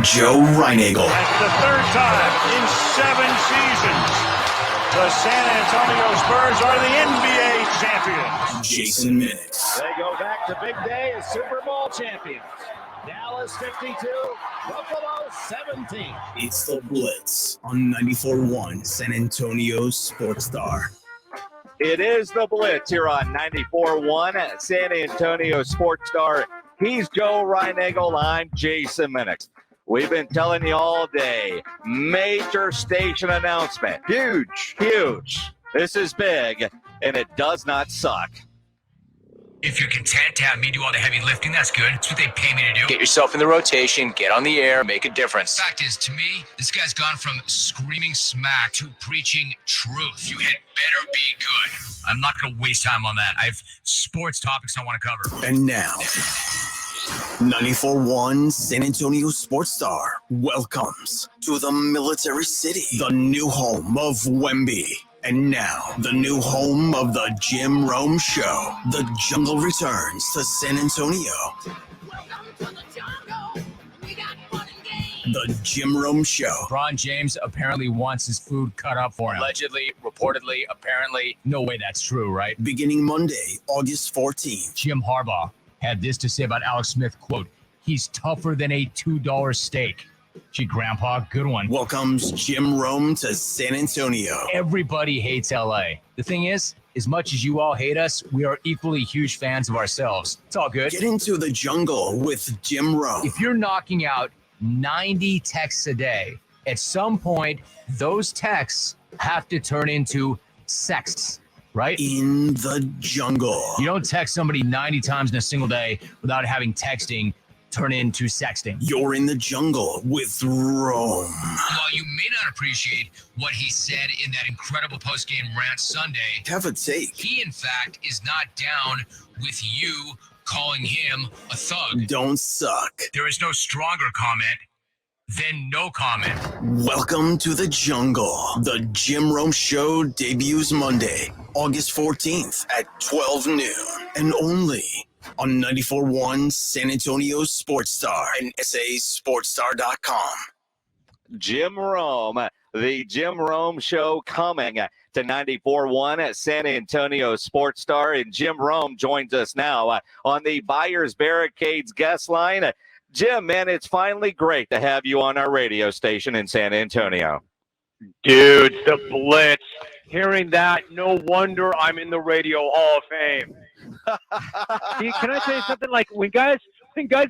Joe Reinagel. That's the third time in 7 seasons the San Antonio Spurs are the NBA champions. Jason Minix. They go back to big day as Super Bowl champions. Dallas 52, Buffalo 17. It's the Blitz on 94.1 San Antonio Sports Star. It is the Blitz here on 94.1 San Antonio Sports Star. He's Joe Reinagel. I'm Jason Minix. We've been telling you all day, major station announcement. Huge, huge. This is big, and it does not suck. If you're content to have me do all the heavy lifting, that's good. It's what they pay me to do. Get yourself in the rotation, get on the air, make a difference. Fact is, to me, this guy's gone from screaming smack to preaching truth. You had better be good. I'm not going to waste time on that. I have sports topics I want to cover. And now, 94.1 San Antonio Sports Star welcomes to the Military City, the new home of Wemby. And now, the new home of the Jim Rome Show. The Jungle returns to San Antonio. Welcome to the jungle. We got fun and games. The Jim Rome Show. LeBron James apparently wants his food cut up for him. Allegedly, reportedly, apparently. No way that's true, right? Beginning Monday, August 14th. Jim Harbaugh had this to say about Alex Smith, quote, "He's tougher than a $2 steak." Gee, Grandpa, good one. Welcomes Jim Rome to San Antonio. Everybody hates LA. The thing is, as much as you all hate us, we are equally huge fans of ourselves. It's all good. Get into the jungle with Jim Rome. If you're knocking out 90 texts a day, at some point, those texts have to turn into sexts, right? In the jungle. You don't text somebody 90 times in a single day without having texting turn into sexting. You're in the jungle with Rome. While you may not appreciate what he said in that incredible post-game rant Sunday, Have a take. he, in fact, is not down with you calling him a thug. Don't suck. There is no stronger comment than no comment. Welcome to the jungle. The Jim Rome Show debuts Monday, August 14th at 12 noon. And only on 94.1 San Antonio Sports Star and sasportstar.com. Jim Rome, the Jim Rome Show coming to 94.1 San Antonio Sports Star. And Jim Rome joins us now on the Buyers Barricades guest line. Jim, man, it's finally great to have you on our radio station in San Antonio. Dude, the Blitz. Hearing that, no wonder I'm in the Radio Hall of Fame. See, can I tell you something? Like when guys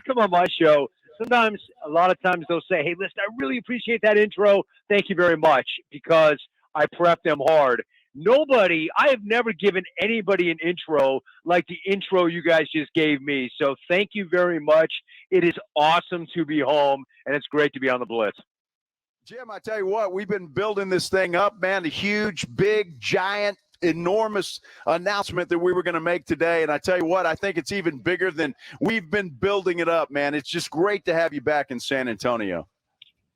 come on my show, sometimes, a lot of times they'll say, "Hey, listen, I really appreciate that intro. Thank you very much," because I prepped them hard. I have never given anybody an intro like the intro you guys just gave me. So thank you very much. It is awesome to be home, and it's great to be on the Blitz. Jim, I tell you what, we've been building this thing up, man. A huge, big, giant, enormous announcement that we were going to make today. And I tell you what, I think it's even bigger than we've been building it up, man. It's just great to have you back in San Antonio.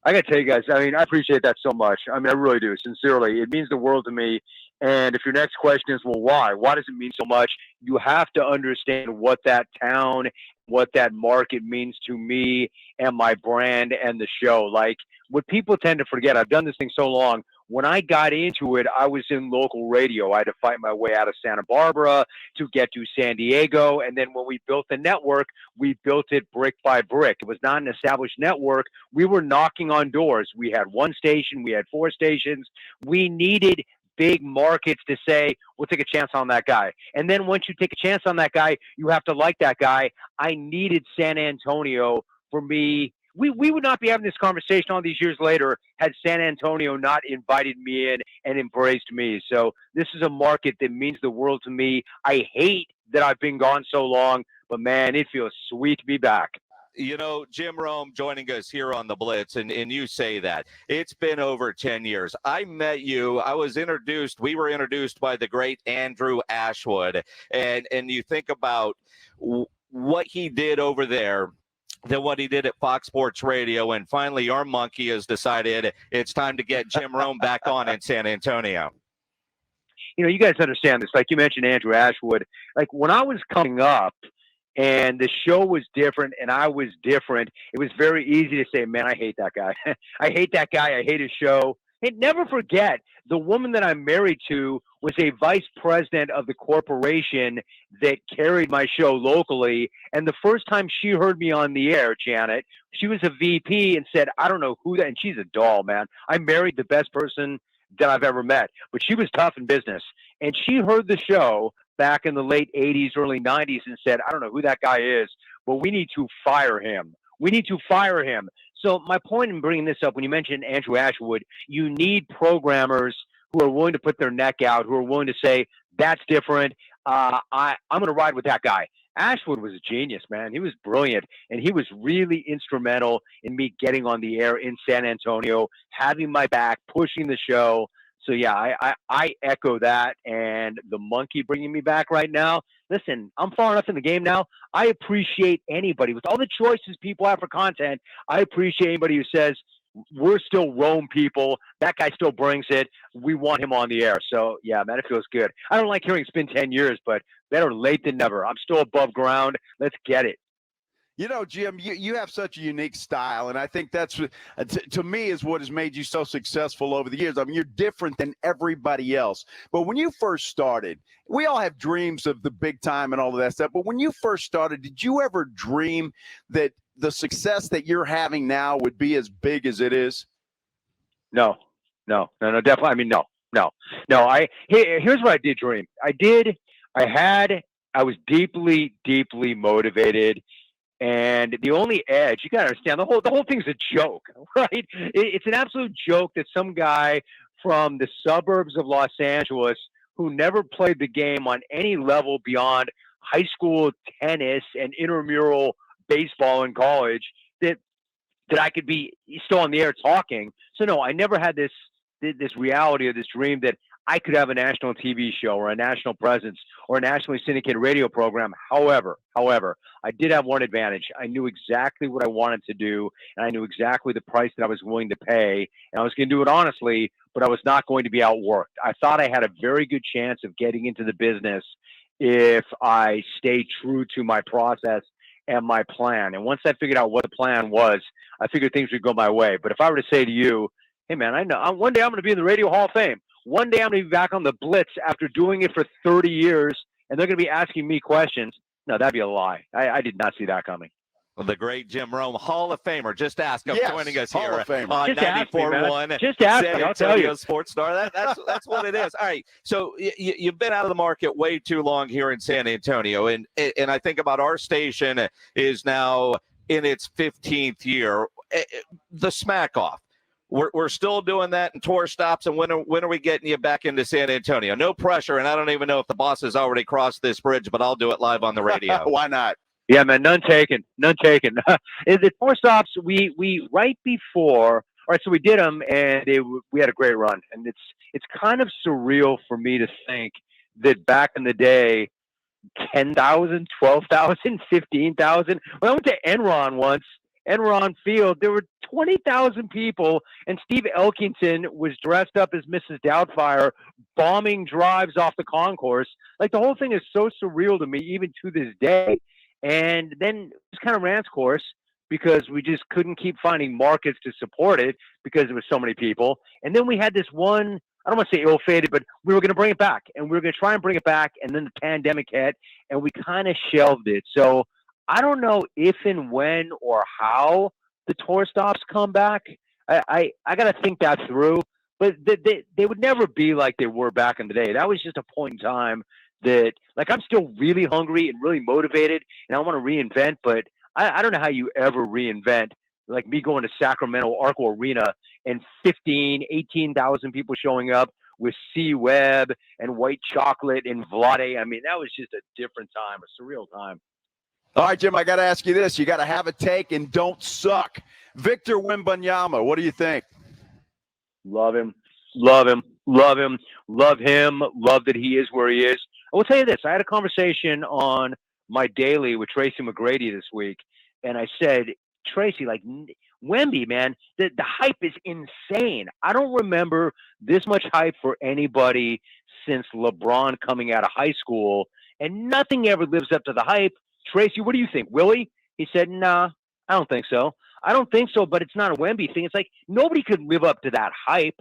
I got to tell you guys, I mean, I appreciate that so much. I mean, I really do, sincerely. It means the world to me. And if your next question is, well, why? Why does it mean so much? You have to understand what that town, what that market means to me and my brand and the show. Like, what people tend to forget, I've done this thing so long. When I got into it, I was in local radio. I had to fight my way out of Santa Barbara to get to San Diego. And then when we built the network, we built it brick by brick. It was not an established network. We were knocking on doors. We had one station. We had 4 stations. We needed big markets to say, we'll take a chance on that guy. And then once you take a chance on that guy, you have to like that guy. I needed San Antonio for me. We would not be having this conversation all these years later had San Antonio not invited me in and embraced me. So this is a market that means the world to me. I hate that I've been gone so long, but man, it feels sweet to be back. You know, Jim Rome joining us here on the Blitz, and you say that. It's been over 10 years. I met you. We were introduced by the great Andrew Ashwood, and you think about what he did over there, than what he did at Fox Sports Radio, and finally our monkey has decided it's time to get Jim Rome back on in San Antonio. You know, you guys understand this. Like you mentioned Andrew Ashwood. Like when I was coming up, and the show was different and I was different. It was very easy to say, man, I hate that guy. I hate that guy. I hate his show. And never forget, the woman that I'm married to was a vice president of the corporation that carried my show locally. And the first time she heard me on the air, Janet, she was a VP and said, I don't know who that, and she's a doll, man. I married the best person that I've ever met, but she was tough in business. And she heard the show back in the late 80s, early 90s and said, I don't know who that guy is, but we need to fire him. We need to fire him. So my point in bringing this up, when you mentioned Andrew Ashwood, you need programmers who are willing to put their neck out, who are willing to say, that's different. I'm going to ride with that guy. Ashwood was a genius, man. He was brilliant, and he was really instrumental in me getting on the air in San Antonio, having my back, pushing the show. So, yeah, I echo that, and the monkey bringing me back right now. Listen, I'm far enough in the game now. I appreciate anybody. With all the choices people have for content, I appreciate anybody who says, we're still Rome people. That guy still brings it. We want him on the air. So, yeah, man, it feels good. I don't like hearing it's been 10 years, but better late than never. I'm still above ground. Let's get it. You know, Jim, you have such a unique style, and I think that's, to me, is what has made you so successful over the years. I mean, you're different than everybody else. But when you first started, we all have dreams of the big time and all of that stuff. But when you first started, did you ever dream that the success that you're having now would be as big as it is? No, definitely. I mean, no. Here's what I did dream. I was deeply, deeply motivated. And the only edge, you got to understand, the whole thing's a joke, right? It's an absolute joke that some guy from the suburbs of Los Angeles who never played the game on any level beyond high school tennis and intramural baseball in college, that I could be still on the air talking. So no, I never had this reality or this dream that I could have a national TV show or a national presence or a nationally syndicated radio program. However, I did have one advantage. I knew exactly what I wanted to do, and I knew exactly the price that I was willing to pay, and I was going to do it honestly, but I was not going to be outworked. I thought I had a very good chance of getting into the business if I stayed true to my process and my plan. And once I figured out what the plan was, I figured things would go my way. But if I were to say to you, hey, man, I know one day I'm going to be in the Radio Hall of Fame. One day I'm going to be back on the Blitz after doing it for 30 years, and they're going to be asking me questions. No, that'd be a lie. I did not see that coming. Well, the great Jim Rome, Hall of Famer. Just ask him, joining us Hall here of Famer. on 94.1. Just ask San me, I'll tell you. Sports Star. That's what it is. All right. So you've been out of the market way too long here in San Antonio, and I think about our station is now in its 15th year. The Smack Off. We're still doing that in tour stops, and when are we getting you back into San Antonio? No pressure, and I don't even know if the boss has already crossed this bridge, but I'll do it live on the radio. Why not? Yeah, man, none taken. The tour stops, we right before, all right, so we did them, and we had a great run, and it's kind of surreal for me to think that back in the day, 10,000, 12,000, 15,000. When I went to Enron once, Enron Field, there were 20,000 people, and Steve Elkington was dressed up as Mrs. Doubtfire, bombing drives off the concourse. Like, the whole thing is so surreal to me, even to this day. And then it just kind of ran its course because we just couldn't keep finding markets to support it because there was so many people. And then we had this one, I don't want to say ill-fated, but we were going to bring it back, and we were going to try and bring it back, and then the pandemic hit, and we kind of shelved it. So I don't know if and when or how the tour stops come back. I got to think that through. But they would never be like they were back in the day. That was just a point in time that, like, I'm still really hungry and really motivated, and I want to reinvent. But I don't know how you ever reinvent, like me going to Sacramento Arco Arena and 18,000 people showing up with C-Web and White Chocolate and Vlade. I mean, that was just a different time, a surreal time. All right, Jim, I got to ask you this. You got to have a take and don't suck. Victor Wembanyama, what do you think? Love him. Love that he is where he is. I will tell you this. I had a conversation on my daily with Tracy McGrady this week, and I said, Tracy, like, Wemby, man, the hype is insane. I don't remember this much hype for anybody since LeBron coming out of high school, and nothing ever lives up to the hype. Tracy, what do you think? Willie? He said, nah, I don't think so. I don't think so, but it's not a Wemby thing. It's like nobody could live up to that hype.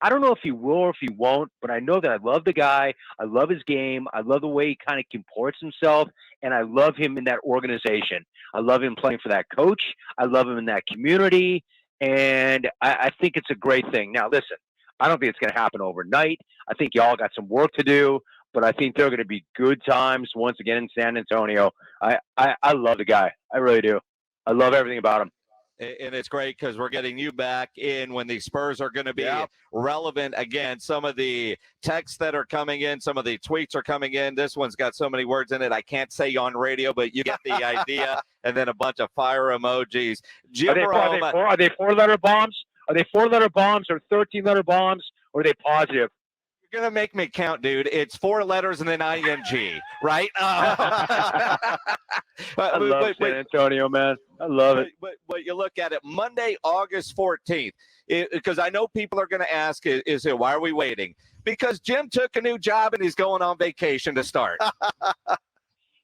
I don't know if he will or if he won't, but I know that I love the guy. I love his game. I love the way he kind of comports himself, and I love him in that organization. I love him playing for that coach. I love him in that community, and I think it's a great thing. Now, listen, I don't think it's going to happen overnight. I think y'all got some work to do, but I think there are going to be good times once again in San Antonio. I love the guy. I really do. I love everything about him. And it's great because we're getting you back in when the Spurs are going to be relevant again. Some of the texts that are coming in, some of the tweets are coming in. This one's got so many words in it I can't say on radio, but you get the idea. And then a bunch of fire emojis. Are they four-letter bombs? Are they four-letter bombs or 13-letter bombs? Or are they positive? You're going to make me count, dude. It's 4 letters and then ing, right? I love San Antonio, man. I love it. But you look at it, Monday, August 14th, because I know people are going to ask, is it, why are we waiting? Because Jim took a new job and he's going on vacation to start.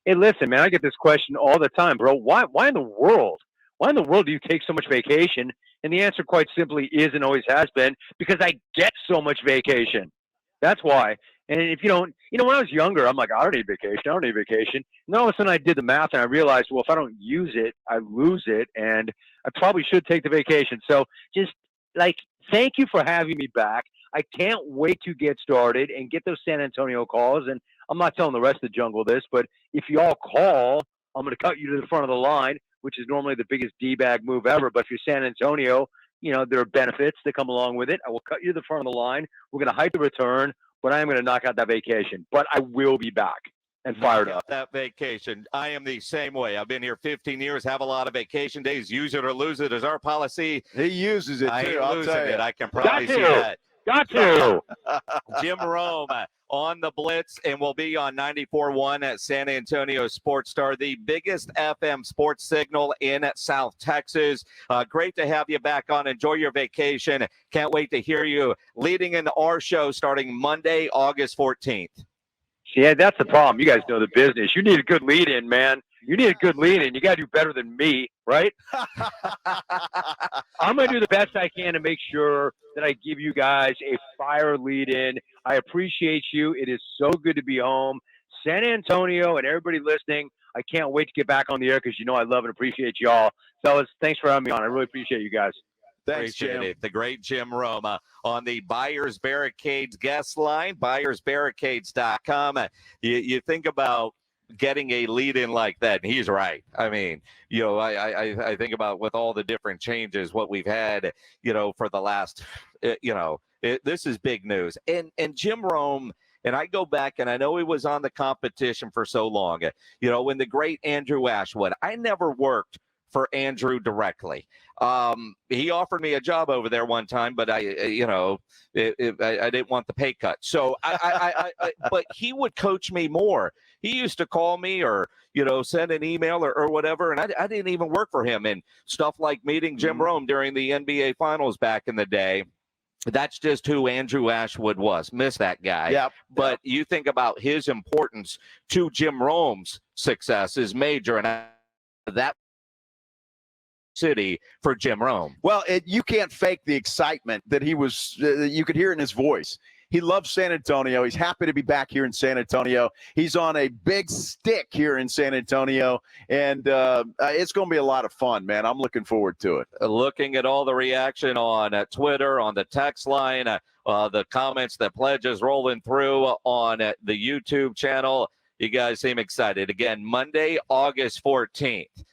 Hey, listen, man, I get this question all the time, bro. Why in the world? Why in the world do you take so much vacation? And the answer quite simply is and always has been, because I get so much vacation. That's why. And if you don't, when I was younger, I'm like, I don't need vacation. I don't need vacation. And then all of a sudden I did the math and I realized, well, if I don't use it, I lose it. And I probably should take the vacation. So just thank you for having me back. I can't wait to get started and get those San Antonio calls. And I'm not telling the rest of the jungle this, but if y'all call, I'm going to cut you to the front of the line, which is normally the biggest D-bag move ever. But if you're San Antonio, there are benefits that come along with it. I will cut you to the front of the line. We're going to hype the return, but I am going to knock out that vacation. But I will be back and fired up. That vacation. I am the same way. I've been here 15 years, have a lot of vacation days. Use it or lose it is our policy. He uses it, too. I ain't I'll losing tell you. it. I can probably see that. Got to. Jim Rome on the Blitz, and we'll be on 94.1 at San Antonio Sports Star, the biggest FM sports signal in South Texas. Great to have you back on. Enjoy your vacation. Can't wait to hear you leading into our show starting Monday, August 14th. Yeah, that's the problem. You guys know the business. You need a good lead-in, man. You need a good lead-in. You got to do better than me, right? I'm going to do the best I can to make sure that I give you guys a fire lead-in. I appreciate you. It is so good to be home. San Antonio and everybody listening, I can't wait to get back on the air because I love and appreciate y'all. Fellas, thanks for having me on. I really appreciate you guys. Thanks, Appreciate Jim. it. The great Jim Rome on the Buyers Barricades guest line, buyersbarricades.com. You think about getting a lead in like that, and he's right. I mean, I think about with all the different changes, what we've had, for the last, this is big news. And Jim Rome, and I go back, and I know he was on the competition for so long, when the great Andrew Ashwood, I never worked for Andrew directly. He offered me a job over there one time, but I didn't want the pay cut. So but he would coach me more. He used to call me or, send an email or whatever. And I didn't even work for him, and stuff like meeting Jim Rome during the NBA finals back in the day. That's just who Andrew Ashwood was. Miss that guy. Yep. But you think about his importance to Jim Rome's success is major. And that city for Jim Rome. Well, you can't fake the excitement that he was, you could hear in his voice. He loves San Antonio. He's happy to be back here in San Antonio. He's on a big stick here in San Antonio, and it's going to be a lot of fun, man. I'm looking forward to it. Looking at all the reaction on Twitter, on the text line, the comments, the pledges rolling through on the YouTube channel. You guys seem excited. Again, Monday, August 14th.